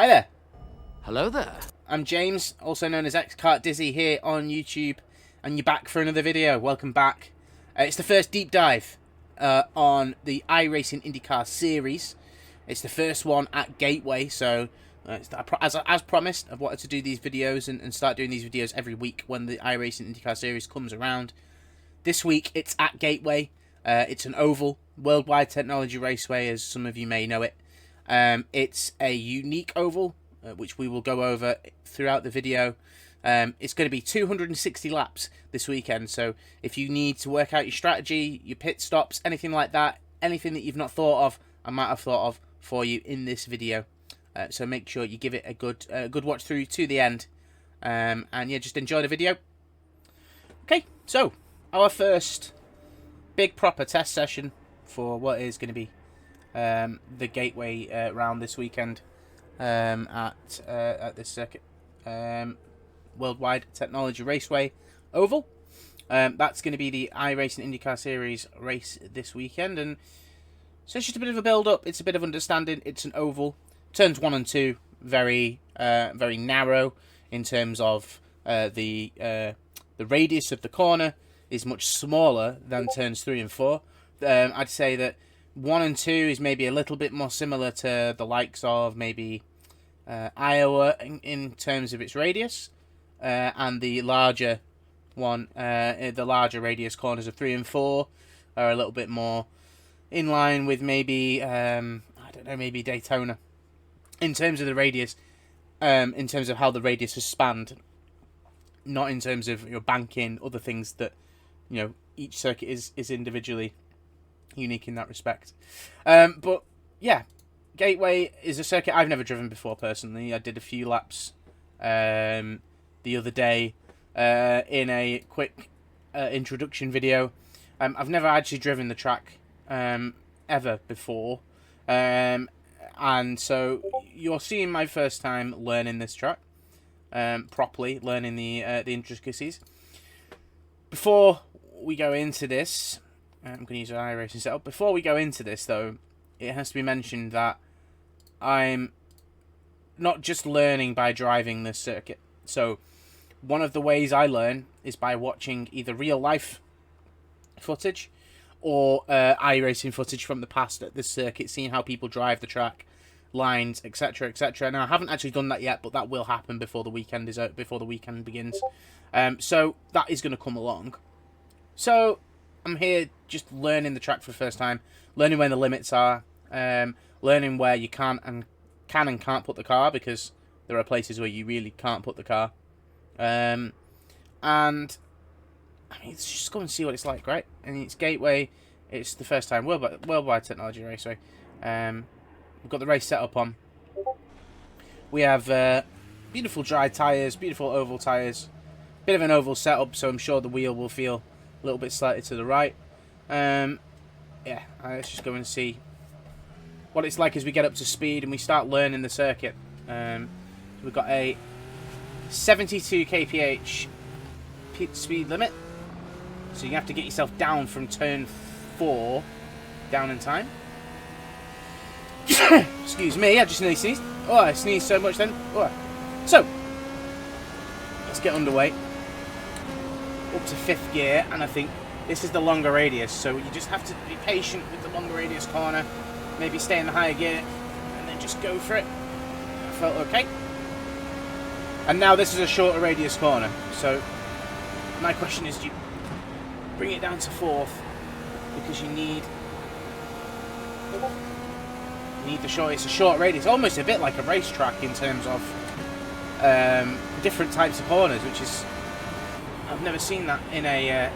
Hi there. Hello there. I'm James, also known as X-Kart Dizzy here on YouTube, and you're back for another video. Welcome back. It's the first deep dive on the iRacing IndyCar series. It's the first one at Gateway, so as promised, I've wanted to do these videos and start doing these videos every week when the iRacing IndyCar series comes around. This week it's at Gateway. It's an oval, Worldwide Technology Raceway, as some of you may know it. It's a unique oval, which we will go over throughout the video. It's going to be 260 laps this weekend, so if you need to work out your strategy, your pit stops, anything like that, anything that you've not thought of, I might have thought of for you in this video. So make sure you give it a good watch through to the end, and yeah, just enjoy the video. Okay, so our first big proper test session for what is going to be the Gateway round this weekend at this circuit, Worldwide Technology Raceway Oval. That's going to be the iRacing IndyCar Series race this weekend, and so it's just a bit of a build-up. It's a bit of understanding. It's an oval. Turns 1 and 2 very narrow in terms of the radius of the corner is much smaller than turns 3 and 4. I'd say that 1 and 2 is maybe a little bit more similar to the likes of maybe Iowa in terms of its radius, and the larger one, the larger radius corners of 3 and 4 are a little bit more in line with maybe I don't know, maybe Daytona in terms of the radius, in terms of how the radius is spanned, not in terms of your banking, other things that each circuit is individually unique in that respect. But yeah, Gateway is a circuit I've never driven before personally. I did a few laps the other day in a quick introduction video. I've never actually driven the track ever before, and so you're seeing my first time learning this track properly, learning the intricacies. Before we go into this, I'm going to use an iRacing setup. Before we go into this, though, it has to be mentioned that I'm not just learning by driving this circuit. So one of the ways I learn is by watching either real-life footage or iRacing footage from the past at this circuit, seeing how people drive the track, lines, etc., etc. Now, I haven't actually done that yet, but that will happen before the weekend begins. So that is going to come along. So I'm here just learning the track for the first time, learning where the limits are, learning where you can and can't put the car, because there are places where you really can't put the car. And I mean, let's just go and see what it's like, right? And it's Gateway. It's the first time Worldwide Technology Raceway. We've got the race set up on. We have beautiful dry tyres, beautiful oval tyres. Bit of an oval setup, so I'm sure the wheel will feel a little bit slightly to the right. Yeah, let's just go and see what it's like as we get up to speed and we start learning the circuit. We've got a 72 kph speed limit, so you have to get yourself down from turn 4 down in time. Excuse me, I just nearly sneezed. Oh, I sneezed so much then. Oh. So, let's get underway. Up to 5th gear, and I think this is the longer radius, so you just have to be patient with the longer radius corner, maybe stay in the higher gear, and then just go for it. I felt okay. And now this is a shorter radius corner, so my question is, do you bring it down to 4th, because you need the short. It's a short radius, almost a bit like a racetrack in terms of different types of corners, which is, I've never seen that in a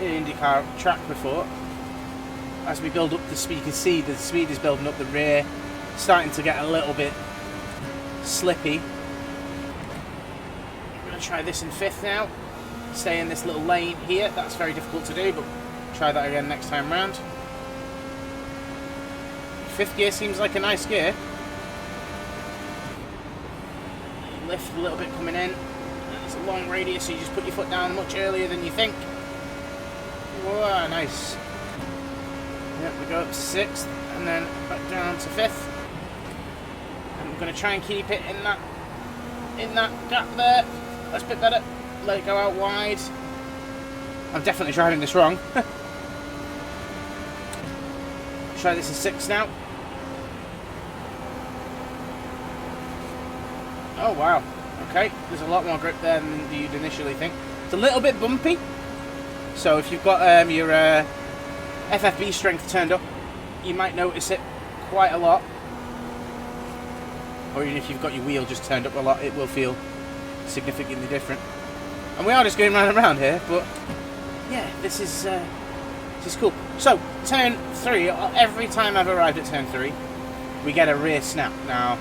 in an IndyCar track before. As we build up the speed, you can see the speed is building up the rear, starting to get a little bit slippy. I'm going to try this in 5th now. Stay in this little lane here. That's very difficult to do, but try that again next time round. 5th gear seems like a nice gear. Lift a little bit coming in. It's a long radius, so you just put your foot down much earlier than you think. Whoa, nice. Yep, we go up to 6th, and then back down to 5th. We're going to try and keep it in that gap there. That's a bit better. Let it go out wide. I'm definitely driving this wrong. Try this in 6 now. Oh wow. Okay, there's a lot more grip there than you'd initially think. It's a little bit bumpy. So if you've got your FFB strength turned up, you might notice it quite a lot. Or even if you've got your wheel just turned up a lot, it will feel significantly different. And we are just going round and round here, but yeah, this is cool. So, turn 3, every time I've arrived at turn 3, we get a rear snap. Now,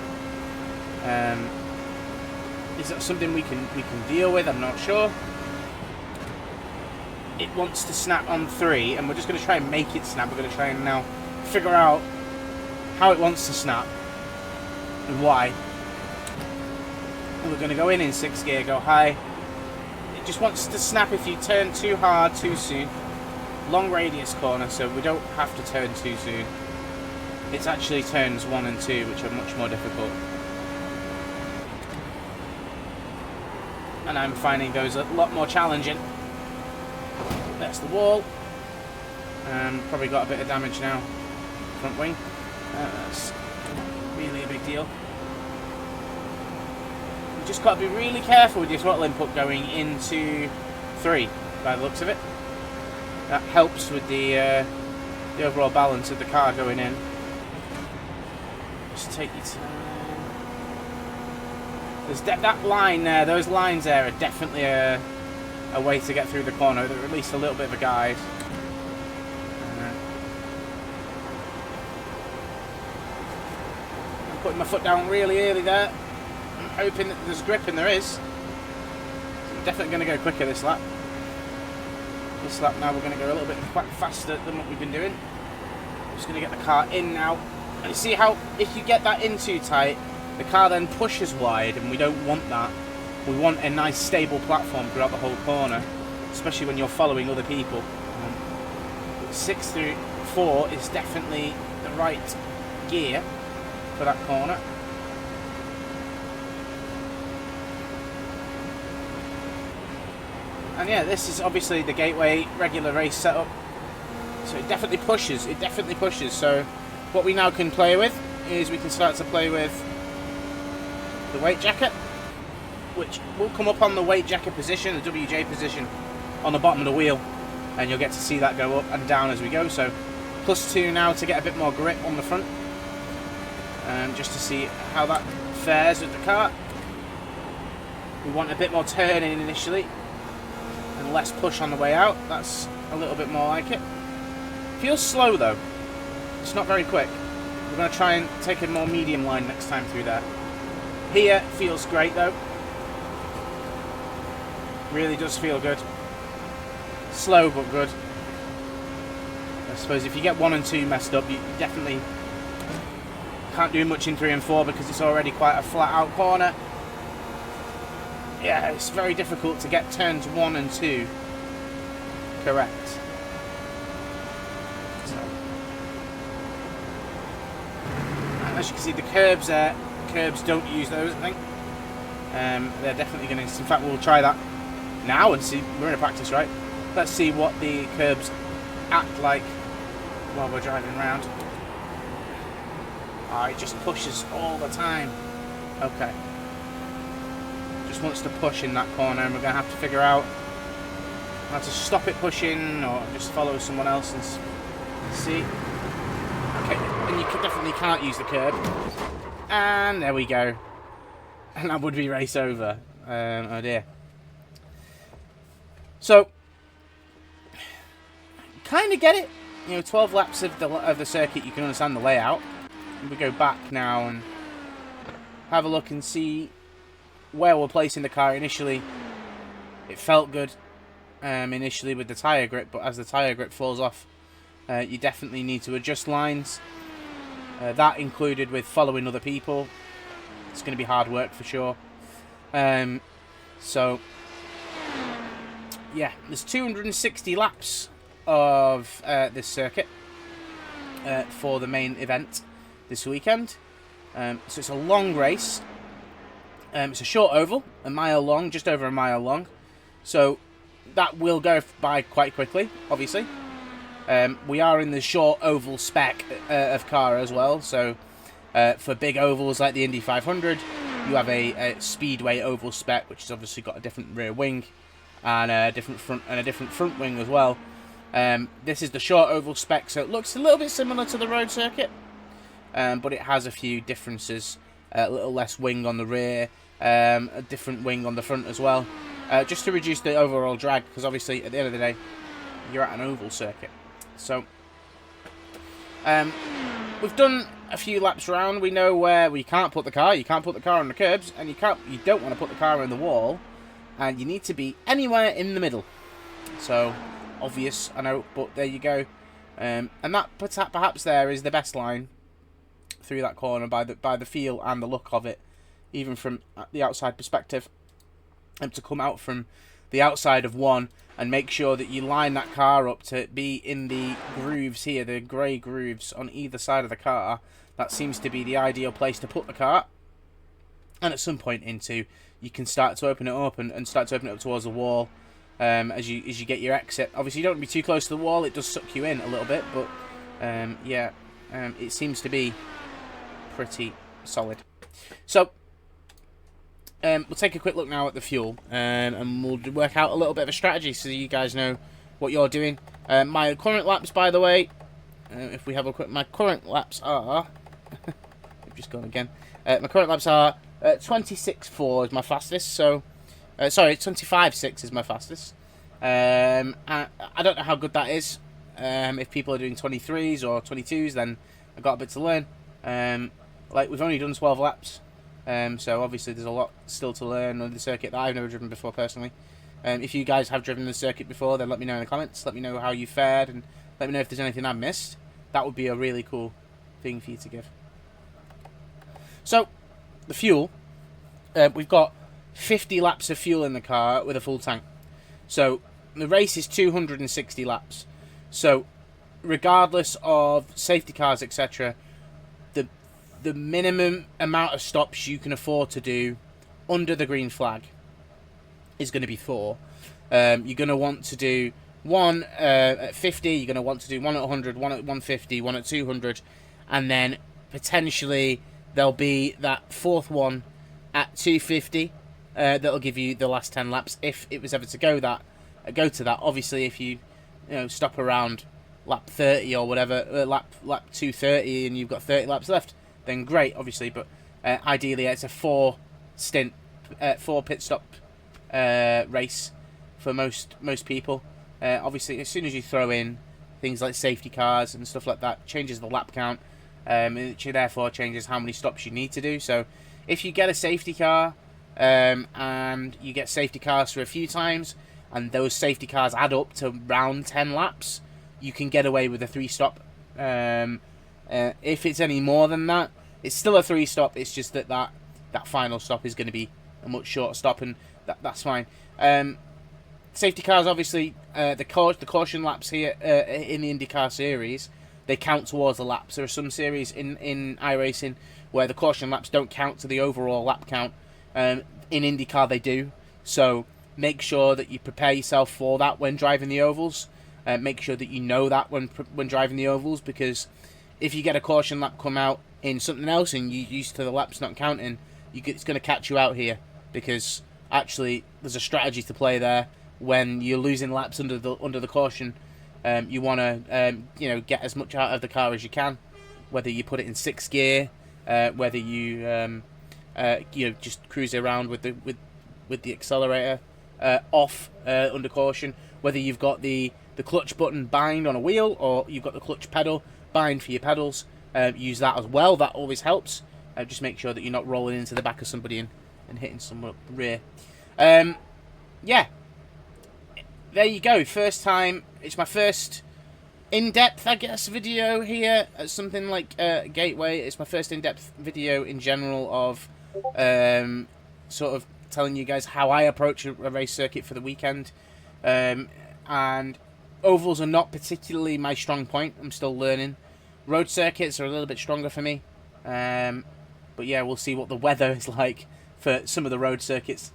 is that something we can deal with? I'm not sure. It wants to snap on 3, and we're just going to try and make it snap. We're going to try and now figure out how it wants to snap and why. And we're going to go in 6th gear, go high. It just wants to snap if you turn too hard too soon. Long radius corner, so we don't have to turn too soon. It's actually turns 1 and 2 which are much more difficult. And I'm finding those a lot more challenging. That's the wall. Probably got a bit of damage now. Front wing. That's really a big deal. You just got to be really careful with your throttle input going into 3, by the looks of it. That helps with the overall balance of the car going in. Just take your time. There's that line there, those lines there are definitely a way to get through the corner. They're at least a little bit of a guide. I'm putting my foot down really early there. I'm hoping that there's grip, and there is. I'm definitely going to go quicker this lap. This lap now we're going to go a little bit quite faster than what we've been doing. I'm just going to get the car in now. And you see how if you get that in too tight, the car then pushes wide, and we don't want that. We want a nice stable platform throughout the whole corner, especially when you're following other people. 6 through 4 is definitely the right gear for that corner. And yeah, this is obviously the Gateway regular race setup. So it definitely pushes, So what we now can play with is we can start to play with the weight jacket, which will come up on the weight jacket position, the WJ position, on the bottom of the wheel. And you'll get to see that go up and down as we go. So +2 now to get a bit more grip on the front. Just to see how that fares with the car. We want a bit more turning initially and less push on the way out. That's a little bit more like it. Feels slow though. It's not very quick. We're going to try and take a more medium line next time through there. Here feels great though. Really does feel good. Slow but good. I suppose if you get 1 and 2 messed up, you definitely can't do much in 3 and 4 because it's already quite a flat out corner. Yeah, it's very difficult to get turns 1 and 2 correct. So, and as you can see, the curbs there, curbs don't use those, I think. They're definitely going to, in fact we'll try that now and see. We're in a practice, right? Let's see what the curbs act like while we're driving around. Oh, it just pushes all the time. Okay. Just wants to push in that corner, and we're going to have to figure out how to stop it pushing or just follow someone else and see. Okay, and you definitely can't use the curb. And there we go. And that would be race over. Oh dear. So, kind of get it. You know, 12 laps of the circuit, you can understand the layout. We go back now and have a look and see where we're placing the car. Initially, it felt good initially with the tyre grip, but as the tyre grip falls off, you definitely need to adjust lines. That included with following other people. It's going to be hard work for sure. So, yeah, there's 260 laps of this circuit for the main event this weekend. So it's a long race. It's a short oval, a mile long, just over a mile long. So that will go by quite quickly, obviously. We are in the short oval spec of car as well. So for big ovals like the Indy 500, you have a speedway oval spec, which has obviously got a different rear wing and a different front wing as well. This is the short oval spec, so it looks a little bit similar to the road circuit, but it has a few differences. A little less wing on the rear, a different wing on the front as well, just to reduce the overall drag, because obviously at the end of the day you're at an oval circuit. So we've done a few laps around. We know where we can't put the car. You can't put the car on the curbs, and you don't want to put the car in the wall, and you need to be anywhere in the middle. So obvious, I know, but there you go. And that perhaps there is the best line through that corner by the feel and the look of it, even from the outside perspective. And to come out from the outside of one and make sure that you line that car up to be in the grooves here, the grey grooves on either side of the car, that seems to be the ideal place to put the car. And at some point you can start to open it up and start to open it up towards the wall as you get your exit. Obviously you don't want to be too close to the wall, it does suck you in a little bit, but it seems to be pretty solid. So we'll take a quick look now at the fuel, and we'll work out a little bit of a strategy so you guys know what you're doing. My current laps, by the way, if we have a quick, my current laps are I've just gone again. My current laps are 26.4 is my fastest, so sorry, 25.6 is my fastest. I don't know how good that is. If people are doing 23s or 22s, then I've got a bit to learn. Like, we've only done 12 laps, so obviously there's a lot still to learn on the circuit that I've never driven before personally. If you guys have driven the circuit before, then let me know in the comments. Let me know how you fared, and let me know if there's anything I missed. That would be a really cool thing for you to give. So, the fuel, we've got 50 laps of fuel in the car with a full tank. So, the race is 260 laps. So, regardless of safety cars, etc., the minimum amount of stops you can afford to do under the green flag is going to be 4. You're going to want to do one at 50, you're going to want to do one at 100, one at 150, one at 200, and then potentially there'll be that fourth one at 250 that'll give you the last 10 laps if it was ever to go to that. Obviously, if you stop around lap 30 or whatever, lap 230 and you've got 30 laps left, then great, obviously, but ideally it's a 4 pit stop race for most people. Obviously, as soon as you throw in things like safety cars and stuff like that, changes the lap count, which therefore changes how many stops you need to do. So if you get a safety car and you get safety cars for a few times, and those safety cars add up to around 10 laps, you can get away with a 3-stop. If it's any more than that, it's still a 3-stop. It's just that final stop is going to be a much shorter stop, and that's fine. Safety cars, obviously, the caution laps here in the IndyCar series, they count towards the laps. There are some series in iRacing where the caution laps don't count to the overall lap count. In IndyCar, they do. So make sure that you prepare yourself for that when driving the ovals. Make sure that you know that when driving the ovals, because if you get a caution lap come out in something else and you're used to the laps not counting, it's going to catch you out here, because actually there's a strategy to play there. When you're losing laps under the caution, you want to get as much out of the car as you can, whether you put it in 6th gear, whether you just cruise around with the accelerator off under caution, whether you've got the clutch button bind on a wheel or you've got the clutch pedal bind for your pedals. Use that as well. That always helps. Just make sure that you're not rolling into the back of somebody and hitting someone up the rear. Yeah. There you go. First time. It's my first in-depth, I guess, video here at something like Gateway. It's my first in-depth video in general of sort of telling you guys how I approach a race circuit for the weekend. And ovals are not particularly my strong point. I'm still learning. Road circuits are a little bit stronger for me. But yeah, we'll see what the weather is like for some of the road circuits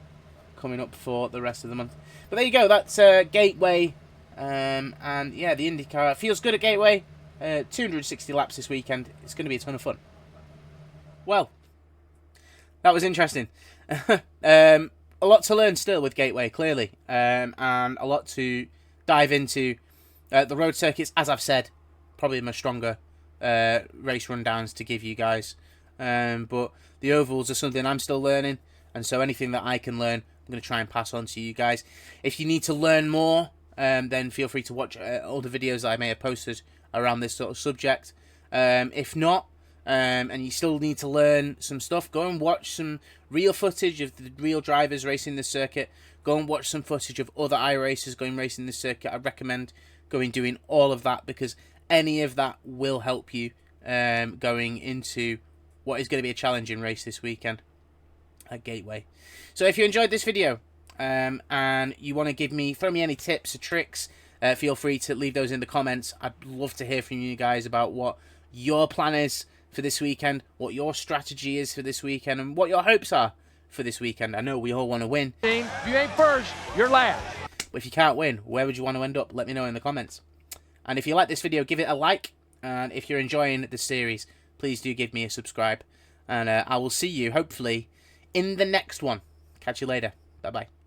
coming up for the rest of the month. But there you go, that's Gateway. And yeah, the IndyCar feels good at Gateway. 260 laps this weekend. It's going to be a ton of fun. Well, that was interesting. A lot to learn still with Gateway, clearly. And a lot to dive into. The road circuits, as I've said, probably my stronger race rundowns to give you guys. But the ovals are something I'm still learning. And so anything that I can learn, I'm going to try and pass on to you guys. If you need to learn more, then feel free to watch all the videos that I may have posted around this sort of subject. If not, and you still need to learn some stuff, go and watch some real footage of the real drivers racing this circuit. Go and watch some footage of other iRacers going racing this circuit. I recommend going doing all of that, because any of that will help you going into what is going to be a challenging race this weekend at Gateway. So if you enjoyed this video and you want to throw me any tips or tricks, feel free to leave those in the comments. I'd love to hear from you guys about what your plan is for this weekend, what your strategy is for this weekend, and what your hopes are for this weekend. I know we all want to win. If you ain't first, you're last. But if you can't win, where would you want to end up? Let me know in the comments. And if you like this video, give it a like. And if you're enjoying the series, please do give me a subscribe. And I will see you, hopefully, in the next one. Catch you later. Bye-bye.